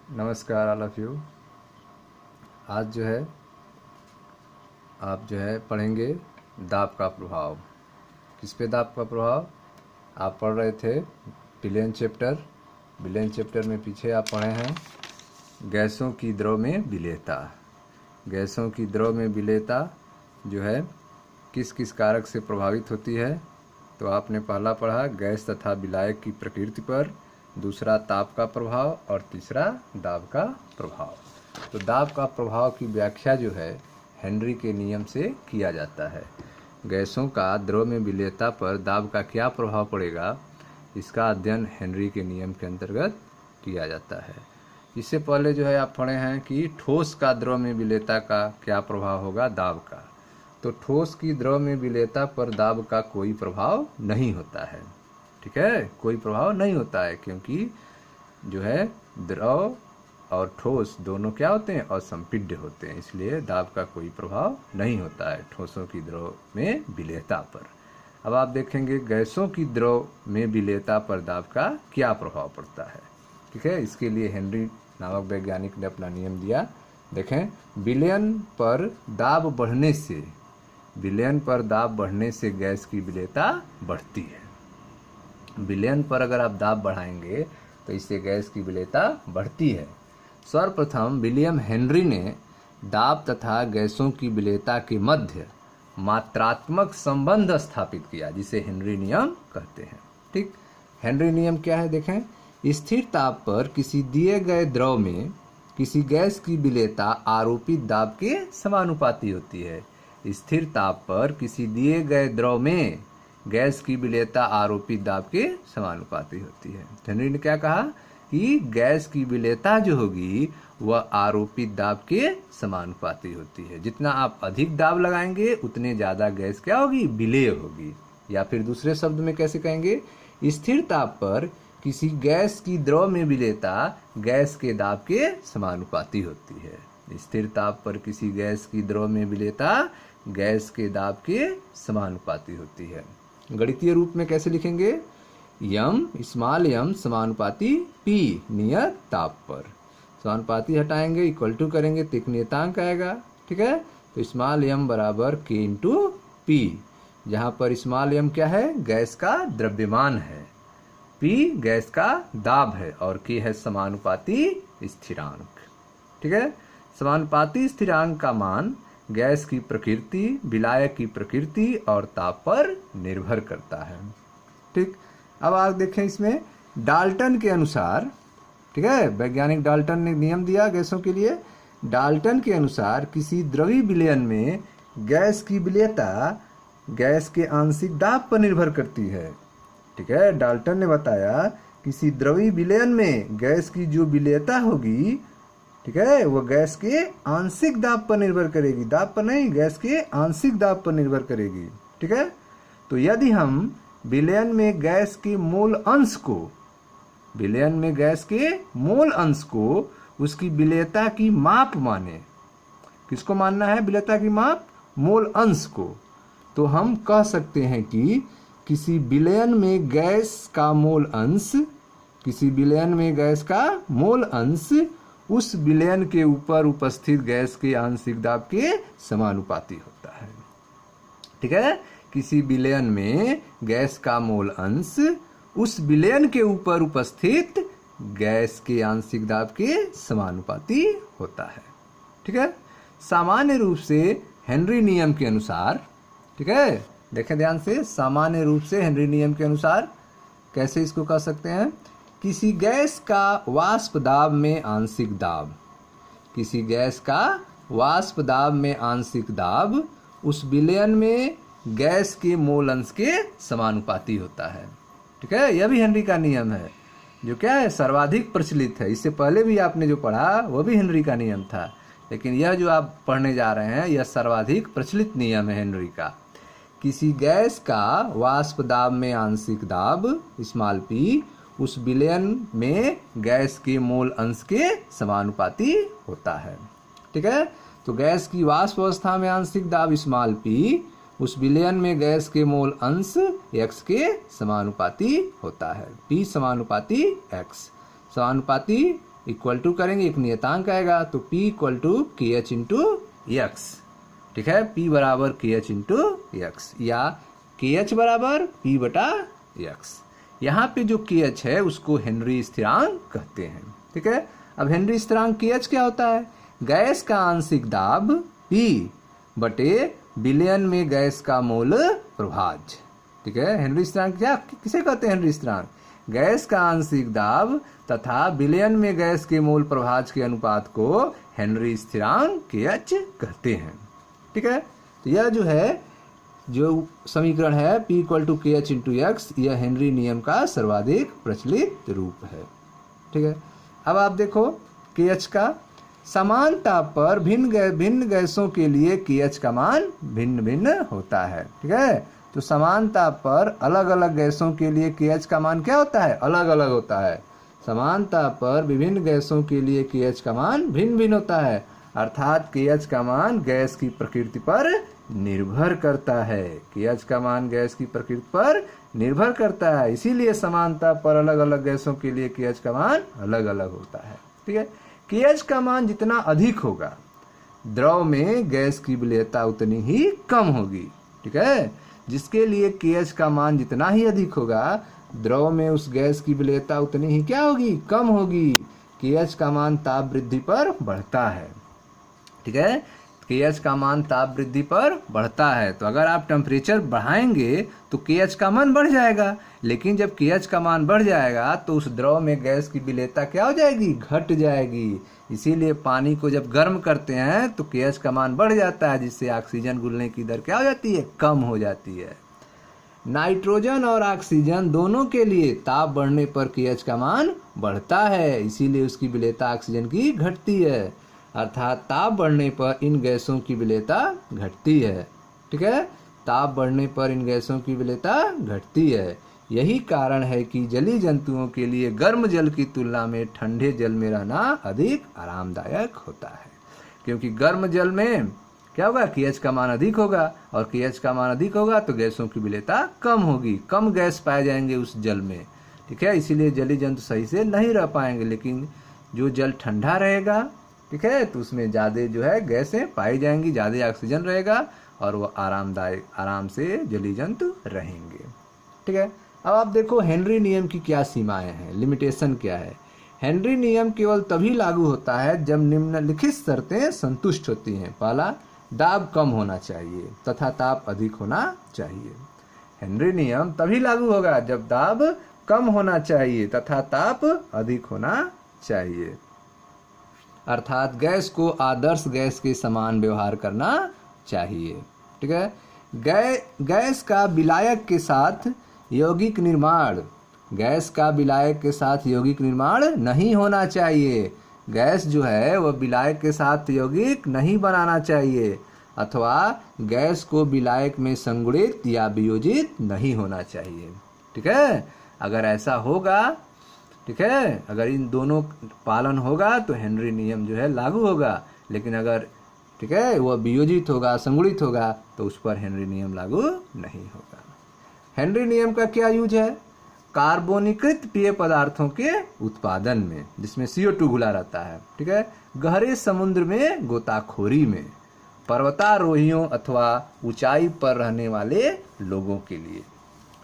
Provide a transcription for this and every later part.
नमस्कार all of you. आज आप पढ़ेंगे दाब का प्रभाव। किस पे दाब का प्रभाव? आप पढ़ रहे थे विलेन चैप्टर। विलेन चैप्टर में पीछे आप पढ़े हैं गैसों की द्रव में विलेयता। गैसों की द्रव में विलेयता जो है किस किस कारक से प्रभावित होती है। तो आपने पहला पढ़ा गैस तथा विलायक की प्रकृति पर, दूसरा ताप का प्रभाव और तीसरा दाब का प्रभाव। तो दाब का प्रभाव की व्याख्या जो है हेनरी के नियम से किया जाता है। गैसों का द्रव में विलेयता पर दाब का क्या प्रभाव पड़ेगा, इसका अध्ययन हेनरी के नियम के अंतर्गत किया जाता है। इससे पहले जो है आप पढ़े हैं कि ठोस का द्रव में विलेयता का क्या प्रभाव होगा, दाब का। तो ठोस की द्रव में विलेयता पर दाब का कोई प्रभाव नहीं होता है। ठीक है, कोई प्रभाव नहीं होता है, क्योंकि जो है द्रव और ठोस दोनों क्या होते हैं, असंपीड्य होते हैं, इसलिए दाब का कोई प्रभाव नहीं होता है ठोसों की द्रव में विलेयता पर। अब आप देखेंगे गैसों की द्रव में विलेयता पर दाब का क्या प्रभाव पड़ता है। ठीक है, इसके लिए हेनरी नामक वैज्ञानिक ने अपना नियम दिया। देखें, विलयन पर दाब बढ़ने से, विलयन पर दाब बढ़ने से गैस की विलेयता बढ़ती है। विलयन पर अगर आप दाब बढ़ाएंगे तो इससे गैस की विलेयता बढ़ती है। सर्वप्रथम विलियम हेनरी ने दाब तथा गैसों की विलेयता के मध्य मात्रात्मक संबंध स्थापित किया, जिसे हेनरी नियम कहते हैं। ठीक, हेनरी नियम क्या है देखें, स्थिर ताप पर किसी दिए गए द्रव में किसी गैस की विलेयता आरोपित दाब के समानुपाती होती है। स्थिर ताप पर किसी दिए गए द्रव में गैस की विलेयता आरोपित दाब के समानुपाती होती है। हेनरी ने क्या कहा कि गैस की विलेयता जो होगी वह आरोपित दाब के समानुपाती होती है। जितना आप अधिक दाब लगाएंगे उतने ज्यादा गैस क्या होगी, विलेय होगी। या फिर दूसरे शब्द में कैसे कहेंगे, स्थिर ताप पर किसी गैस की द्रव में विलेयता गैस के दाब के समानुपाती होती है। स्थिर ताप पर किसी गैस की द्रव में विलेयता गैस के दाब के समानुपाती होती है। गणितीय रूप में कैसे लिखेंगे, यम स्मॉल यम समानुपाती पी नियत ताप पर। समानुपाती हटाएंगे, इक्वल टू करेंगे तो एक नियतांक आएगा। ठीक है, तो स्मॉल यम बराबर के इंटू पी, जहां पर स्मॉल यम क्या है, गैस का द्रव्यमान है, पी गैस का दाब है और के है समानुपाती स्थिरांक। ठीक है, समानुपाती स्थिरांक का मान गैस की प्रकृति, विलायक की प्रकृति और ताप पर निर्भर करता है। ठीक, अब आप देखें इसमें डाल्टन के अनुसार, ठीक है, वैज्ञानिक डाल्टन ने नियम दिया गैसों के लिए। डाल्टन के अनुसार किसी द्रवी विलयन में गैस की विलेयता गैस के आंशिक दाब पर निर्भर करती है। ठीक है, डाल्टन ने बताया किसी द्रवी विलयन में गैस की जो विलेयता होगी, ठीक है, वो गैस के आंशिक दाब पर निर्भर करेगी, दाब पर नहीं, गैस के आंशिक दाब पर निर्भर करेगी। ठीक है, तो यदि हम विलयन में गैस के मोल अंश को, विलयन में गैस के मोल अंश को उसकी विलेयता की माप माने, किसको मानना है विलेयता की माप, मोल अंश को, तो हम कह सकते हैं कि किसी विलयन में गैस का मोल अंश, किसी विलयन में गैस का मोल अंश उस विलयन के ऊपर उपस्थित गैस के आंशिक दाब के समानुपाती होता है। ठीक है, किसी विलयन में गैस का मोल अंश उस विलयन के ऊपर उपस्थित गैस के आंशिक दाब के समानुपाती होता है। ठीक है, सामान्य रूप से हेनरी नियम के अनुसार, ठीक है, देखें ध्यान से, सामान्य रूप से हेनरी नियम के अनुसार कैसे इसको कह सकते हैं, किसी गैस का वाष्प दाब में आंशिक दाब, किसी गैस का वाष्प दाब में आंशिक दाब उस विलयन में गैस के मोल अंश के समानुपाती होता है। ठीक है, यह भी हेनरी का नियम है, जो क्या है, सर्वाधिक प्रचलित है। इससे पहले भी आपने जो पढ़ा वह भी हेनरी का नियम था, लेकिन यह जो आप पढ़ने जा रहे हैं यह सर्वाधिक प्रचलित नियम है हेनरी का। किसी गैस का वाष्प दाब में आंशिक दाब स्मॉल पी उस विलयन में गैस के मोल अंश के समानुपाती होता है। ठीक है, तो गैस की वाष्प अवस्था में आंशिक दाब स्मॉल पी उस विलयन में गैस के मोल अंश x के समानुपाती होता है। p समानुपाती x, समानुपाती इक्वल टू करेंगे, एक नियतांक आएगा, तो P equal to KH into x. ठीक है, P बराबर KH इंटू एक्स या KH बराबर P बटा एक्स। यहाँ पे जो KH है उसको हेनरी स्थिरांक कहते हैं। ठीक है, अब हेनरी स्थिरांक KH क्या होता है? गैस का आंशिक दाब P बटे विलयन में गैस का मोल प्रभाज्य। ठीक है, हेनरी स्थिरांक क्या किसे कहते हैं? हेनरी स्थिरांक गैस का आंशिक दाब तथा विलयन में गैस के मोल प्रभाज्य के अनुपात को हेनरी स्थिरांक KH कहते हैं। ठीक है, तो यह जो है जो समीकरण है P equal to KH into x, यह हेनरी नियम का सर्वाधिक प्रचलित रूप है। ठीक है, अब आप देखो KH का समान ताप पर भिन्न गैसों के लिए KH का मान भिन्न भिन्न होता है। ठीक है, तो समान ताप पर अलग अलग गैसों के लिए KH का मान क्या होता है? अलग अलग होता है। समान ताप पर विभिन्न गैसों के लिए KH का मान भिन्न भिन्न होता है, अर्थात KH का मान गैस की प्रकृति पर निर्भर करता है। KH का मान गैस की प्रकृति पर निर्भर करता है, इसीलिए समान ताप पर अलग अलग गैसों के लिए KH का मान अलग अलग होता है। ठीक है, KH का मान जितना अधिक होगा द्रव में गैस की विलेयता उतनी ही कम होगी। ठीक है, जिसके लिए KH का मान जितना ही अधिक होगा द्रव में उस गैस की विलेयता उतनी ही क्या होगी? कम होगी। KH का मान ताप वृद्धि पर बढ़ता है। ठीक है, KH का मान ताप वृद्धि पर बढ़ता है, तो अगर आप टेम्परेचर बढ़ाएंगे तो KH का मान बढ़ जाएगा, लेकिन जब KH का मान बढ़ जाएगा तो उस द्रव में गैस की विलेयता क्या हो जाएगी? घट जाएगी। इसीलिए पानी को जब गर्म करते हैं तो KH का मान बढ़ जाता है, जिससे ऑक्सीजन घुलने की दर क्या हो जाती है? कम हो जाती है। नाइट्रोजन और ऑक्सीजन दोनों के लिए ताप बढ़ने पर KH का मान बढ़ता है, इसीलिए उसकी विलेयता ऑक्सीजन की घटती है, अर्थात ताप बढ़ने पर इन गैसों की विलेयता घटती है। ठीक है, ताप बढ़ने पर इन गैसों की विलेयता घटती है। यही कारण है कि जलीय जंतुओं के लिए गर्म जल की तुलना में ठंडे जल में रहना अधिक आरामदायक होता है, क्योंकि गर्म जल में क्या होगा? KH का मान अधिक होगा, और KH का मान अधिक होगा तो गैसों की विलेयता कम होगी, कम गैस पाए जाएंगे उस जल में। ठीक है, इसीलिए जलीय जंतु सही से नहीं रह पाएंगे, लेकिन जो जल ठंडा रहेगा, ठीक है, तो उसमें ज़्यादा जो है गैसें पाई जाएंगी, ज़्यादा ऑक्सीजन रहेगा और वो आरामदायक आराम से जलीय जंतु रहेंगे। ठीक है, अब आप देखो हेनरी नियम की क्या सीमाएं हैं, लिमिटेशन क्या है। हेनरी नियम केवल तभी लागू होता है जब निम्नलिखित शर्तें संतुष्ट होती हैं। पहला, दाब कम होना चाहिए तथा ताप अधिक होना चाहिए। हेनरी नियम तभी लागू होगा जब दाब कम होना चाहिए तथा ताप अधिक होना चाहिए, अर्थात गैस को आदर्श गैस के समान व्यवहार करना चाहिए। ठीक है, गैस का विलायक के साथ यौगिक निर्माण, गैस का विलायक के साथ यौगिक निर्माण नहीं होना चाहिए। गैस जो है वह विलायक के साथ यौगिक नहीं बनाना चाहिए, अथवा गैस को विलायक में संगुणित या वियोजित नहीं होना चाहिए। ठीक है, अगर ऐसा होगा, ठीक है, अगर इन दोनों पालन होगा तो हेनरी नियम जो है लागू होगा, लेकिन अगर ठीक है वह वियोजित होगा, संगुणित होगा, तो उस पर हेनरी नियम लागू नहीं होगा। हेनरी नियम का क्या यूज है? कार्बोनीकृत पेय पदार्थों के उत्पादन में, जिसमें CO2 घुला रहता है। ठीक है, गहरे समुद्र में गोताखोरी में, पर्वतारोहियों अथवा ऊंचाई पर रहने वाले लोगों के लिए।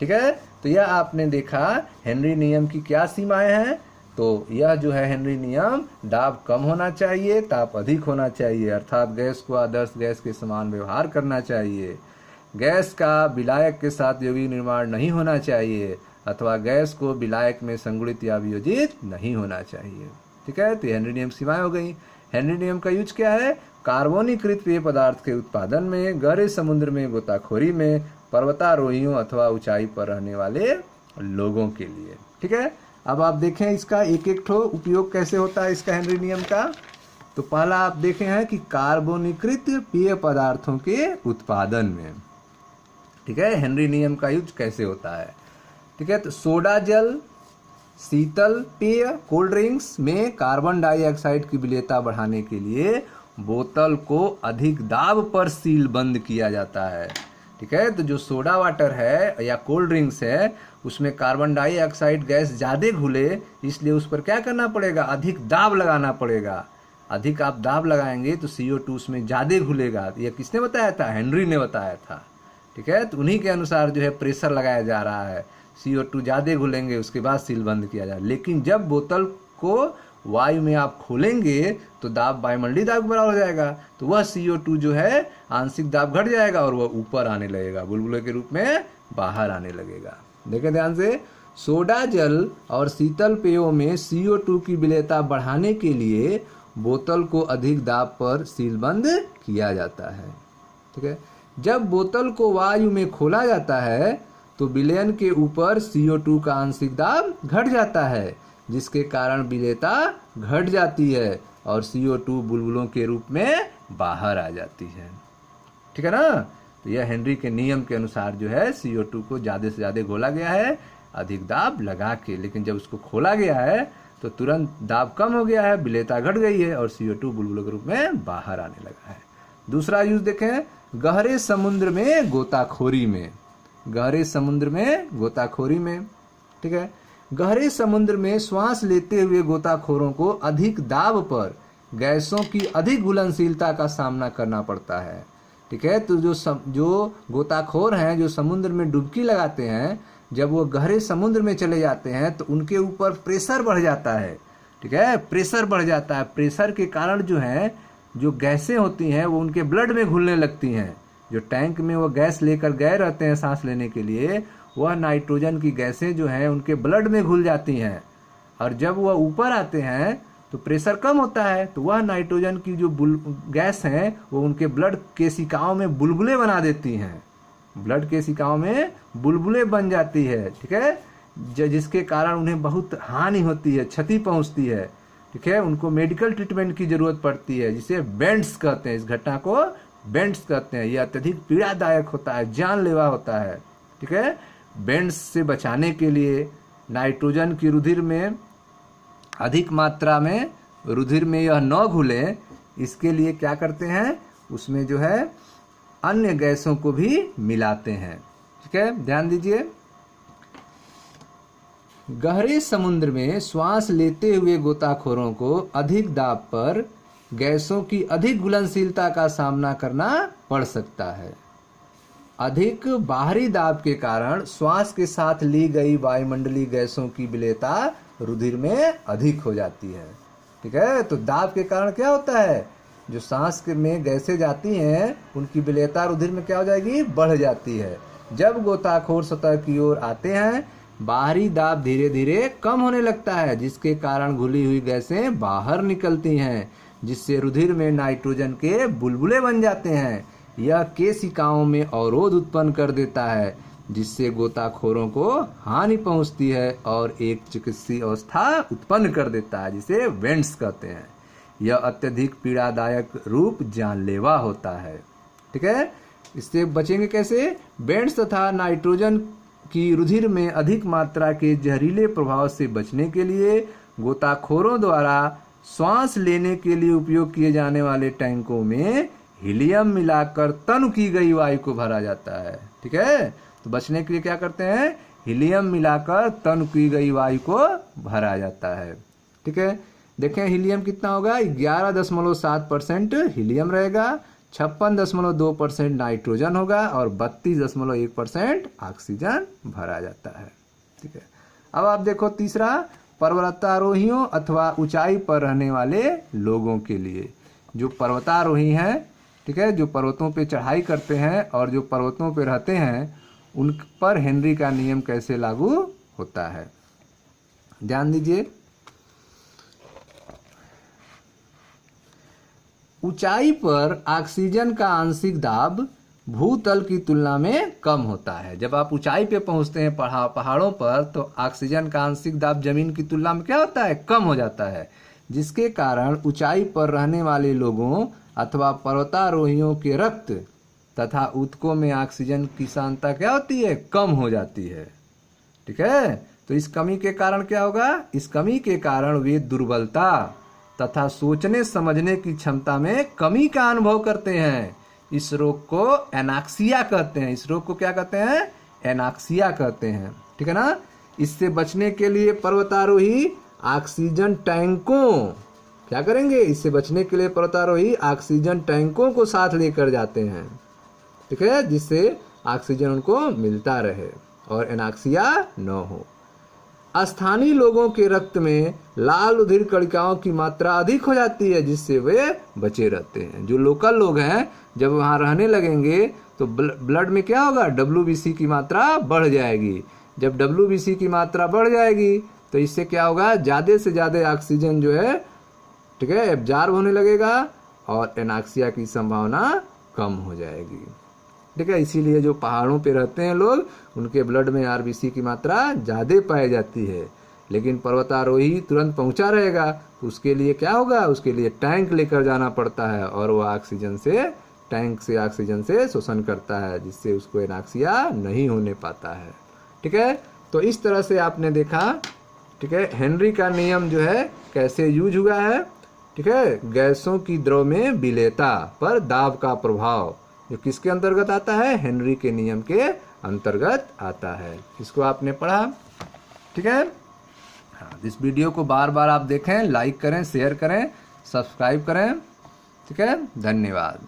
ठीक है, तो यह आपने देखा हेनरी नियम की क्या सीमाएं हैं। तो यह जो है हेनरी नियम, दाब कम होना चाहिए, ताप अधिक होना चाहिए, अर्थात गैस को आदर्श गैस के समान व्यवहार करना चाहिए, गैस का विलायक के साथ यौगिक निर्माण नहीं होना चाहिए, अथवा गैस को विलायक में संगुणित या वियोजित नहीं होना चाहिए। ठीक है, तो हेनरी नियम सीमाएं हो गई। हेनरी नियम का यूज क्या है? कार्बोनीकृत पेय पदार्थ के उत्पादन में, गहरे समुद्र में गोताखोरी में, पर्वतारोहियों अथवा ऊंचाई पर रहने वाले लोगों के लिए। ठीक है, अब आप देखें इसका एक एक ठो उपयोग कैसे होता है इसका हेनरी नियम का। तो पहला आप देखे हैं कि कार्बोनीकृत पेय पदार्थों के उत्पादन में, ठीक है, हेनरी नियम का यूज कैसे होता है। ठीक है, तो सोडा जल, शीतल पेय, कोल्ड ड्रिंक्स में कार्बन डाइऑक्साइड की विलेयता बढ़ाने के लिए बोतल को अधिक दाब पर सील बंद किया जाता है। ठीक है, तो जो सोडा वाटर है या कोल्ड ड्रिंक्स है उसमें कार्बन डाइऑक्साइड गैस ज़्यादा घुले, इसलिए उस पर क्या करना पड़ेगा, अधिक दाब लगाना पड़ेगा। अधिक आप दाब लगाएंगे तो CO2 उसमें ज़्यादा घुलेगा। यह किसने बताया था, हेनरी ने बताया था। ठीक है, तो उन्हीं के अनुसार जो है प्रेशर लगाया जा रहा है। CO2 ज़्यादा घुलेंगे, उसके बाद सील बंद किया जाए। लेकिन जब बोतल को वायु में आप खोलेंगे तो दाब वायुमंडलीय दाब के बराबर हो जाएगा, तो वह CO2 जो है आंशिक दाब घट जाएगा और वह ऊपर आने लगेगा, बुलबुले के रूप में बाहर आने लगेगा। देखें ध्यान से, सोडा जल और शीतल पेयों में CO2 की विलेयता बढ़ाने के लिए बोतल को अधिक दाब पर सीलबंद किया जाता है। ठीक है, जब बोतल को वायु में खोला जाता है तो विलयन के ऊपर CO2 का आंशिक दाब घट जाता है, जिसके कारण विलेयता घट जाती है और CO2 बुलबुलों के रूप में बाहर आ जाती है। ठीक है ना, तो यह हेनरी के नियम के अनुसार जो है CO2 को ज़्यादा से ज़्यादा घोला गया है अधिक दाब लगा के, लेकिन जब उसको खोला गया है तो तुरंत दाब कम हो गया है, विलेयता घट गई है और CO2 बुलबुलों के रूप में बाहर आने लगा है। दूसरा यूज देखें, गहरे समुद्र में गोताखोरी में। गहरे समुद्र में गोताखोरी में, ठीक है, गहरे समुद्र में श्वास लेते हुए गोताखोरों को अधिक दाब पर गैसों की अधिक घुलनशीलता का सामना करना पड़ता है। ठीक है, तो जो गोताखोर हैं, जो समुद्र में डुबकी लगाते हैं, जब वो गहरे समुद्र में चले जाते हैं तो उनके ऊपर प्रेशर बढ़ जाता है। ठीक है, प्रेशर बढ़ जाता है। प्रेशर के कारण जो है, जो गैसें होती हैं वो उनके ब्लड में घुलने लगती हैं। जो टैंक में वो गैस लेकर गए रहते हैं सांस लेने के लिए, वह नाइट्रोजन की गैसें जो हैं उनके ब्लड में घुल जाती हैं, और जब वह ऊपर आते हैं तो प्रेशर कम होता है, तो वह नाइट्रोजन की जो गैस हैं वो उनके ब्लड केशिकाओं में बुलबुले बना देती हैं। ब्लड केशिकाओं में बुलबुले बन जाती है। ठीक है, जिसके कारण उन्हें बहुत हानि होती है, क्षति पहुंचती है। ठीक है, उनको मेडिकल ट्रीटमेंट की जरूरत पड़ती है, जिसे बेंट्स कहते हैं। इस घटना को बेंट्स कहते हैं। यह अत्यधिक पीड़ादायक होता है, जानलेवा होता है। ठीक है, बेंट्स से बचाने के लिए नाइट्रोजन की रुधिर में अधिक मात्रा में रुधिर में यह न घुले, इसके लिए क्या करते हैं, उसमें जो है अन्य गैसों को भी मिलाते हैं। ठीक है, ध्यान दीजिए, गहरे समुद्र में श्वास लेते हुए गोताखोरों को अधिक दाब पर गैसों की अधिक घुलनशीलता का सामना करना पड़ सकता है। अधिक बाहरी दाब के कारण श्वास के साथ ली गई वायुमंडलीय गैसों की विलेयता रुधिर में अधिक हो जाती है। ठीक है, तो दाब के कारण क्या होता है, जो सांस में गैसें जाती हैं उनकी विलेयता रुधिर में क्या हो जाएगी, बढ़ जाती है। जब गोताखोर सतह की ओर आते हैं, बाहरी दाब धीरे धीरे कम होने लगता है, जिसके कारण घुली हुई गैसें बाहर निकलती हैं, जिससे रुधिर में नाइट्रोजन के बुलबुले बन जाते हैं। यह केशिकाओं में अवरोध उत्पन्न कर देता है, जिससे गोताखोरों को हानि पहुंचती है और एक चिकित्सीय अवस्था उत्पन्न कर देता है, जिसे वेंट्स कहते हैं। यह अत्यधिक पीड़ादायक रूप जानलेवा होता है। ठीक है, इससे बचेंगे कैसे, बेंट्स तथा नाइट्रोजन की रुधिर में अधिक मात्रा के जहरीले प्रभाव से बचने के लिए गोताखोरों द्वारा श्वास लेने के लिए उपयोग किए जाने वाले टैंकों में हीलियम मिलाकर तनु की गई वायु को भरा जाता है। ठीक है, तो बचने के लिए क्या करते हैं, हीलियम मिलाकर तनु की गई वायु को भरा जाता है। ठीक है, देखें हीलियम कितना होगा, 11.7% हीलियम रहेगा, 56.2% नाइट्रोजन होगा और 32.1% ऑक्सीजन भरा जाता है। ठीक है, अब आप देखो तीसरा, पर्वतारोहियों अथवा ऊंचाई पर रहने वाले लोगों के लिए। जो पर्वतारोही हैं, ठीक है, जो पर्वतों पे चढ़ाई करते हैं और जो पर्वतों पे रहते हैं, उन पर हेनरी का नियम कैसे लागू होता है, ध्यान दीजिए। ऊंचाई पर ऑक्सीजन का आंशिक दाब भूतल की तुलना में कम होता है। जब आप ऊंचाई पे पहुंचते हैं पहाड़ों पर, तो ऑक्सीजन का आंशिक दाब जमीन की तुलना में क्या होता है, कम हो जाता है, जिसके कारण ऊंचाई पर रहने वाले लोगों अथवा पर्वतारोहियों के रक्त तथा ऊतकों में ऑक्सीजन की सांद्रता क्या होती है, कम हो जाती है। ठीक है, तो इस कमी के कारण क्या होगा, इस कमी के कारण वे दुर्बलता तथा सोचने समझने की क्षमता में कमी का अनुभव करते हैं। इस रोग को एनाक्सिया कहते हैं। इस रोग को क्या कहते हैं, एनाक्सिया कहते हैं। ठीक है ना। इससे बचने के लिए पर्वतारोही ऑक्सीजन टैंकों, क्या करेंगे, इससे बचने के लिए पर्वतारोही ऑक्सीजन टैंकों को साथ लेकर जाते हैं, ठीक है, जिससे ऑक्सीजन उनको मिलता रहे और एनाक्सिया न हो। स्थानीय लोगों के रक्त में लाल रुधिर कणिकाओं की मात्रा अधिक हो जाती है, जिससे वे बचे रहते हैं। जो लोकल लोग हैं जब वहाँ रहने लगेंगे तो ब्लड में क्या होगा, WBC की मात्रा बढ़ जाएगी। जब WBC की मात्रा बढ़ जाएगी तो इससे क्या होगा, ज़्यादा से ज़्यादा ऑक्सीजन जो है, ठीक है, एब्जॉर्ब होने लगेगा और एनाक्सिया की संभावना कम हो जाएगी, ठीक है। इसीलिए जो पहाड़ों पे रहते हैं लोग, उनके ब्लड में RBC की मात्रा ज़्यादा पाई जाती है। लेकिन पर्वतारोही तुरंत पहुंचा रहेगा, उसके लिए क्या होगा, उसके लिए टैंक लेकर जाना पड़ता है और वह ऑक्सीजन से, टैंक से ऑक्सीजन से शोषण करता है, जिससे उसको एनाक्सिया नहीं होने पाता है, ठीक है। तो इस तरह से आपने देखा, ठीक है, हेनरी का नियम जो है कैसे यूज हुआ है, ठीक है। गैसों की द्रव में विलेयता पर दाब का प्रभाव जो किसके अंतर्गत आता है, हेनरी के नियम के अंतर्गत आता है। इसको आपने पढ़ा, ठीक है। हाँ, इस वीडियो को बार बार आप देखें, लाइक करें, शेयर करें, सब्सक्राइब करें, ठीक है। धन्यवाद।